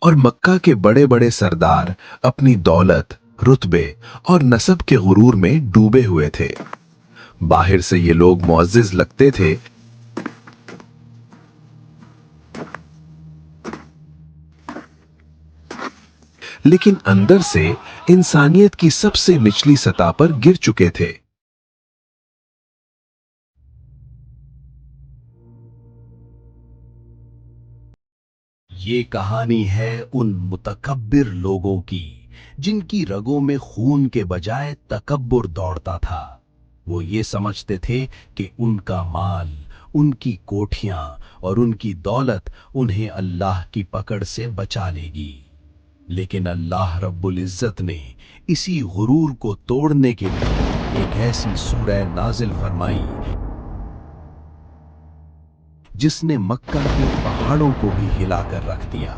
और मक्का के बड़े बड़े सरदार अपनी दौलत, रुतबे और नस्ब के गुरूर में डूबे हुए थे। बाहर से ये लोग मुअज्जिज लगते थे, लेकिन अंदर से इंसानियत की सबसे निचली सतह पर गिर चुके थे। ये कहानी है उन मुतकब्बिर लोगों की जिनकी रगों में खून के बजाय तकब्बुर दौड़ता था। वो ये समझते थे कि उनका माल, उनकी कोठियां और उनकी दौलत उन्हें अल्लाह की पकड़ से बचा लेगी। लेकिन अल्लाह रब्बुल इज्जत ने इसी गुरूर को तोड़ने के लिए एक ऐसी सूरह नाजिल फरमाई जिसने मक्का के पहाड़ों को भी हिलाकर रख दिया।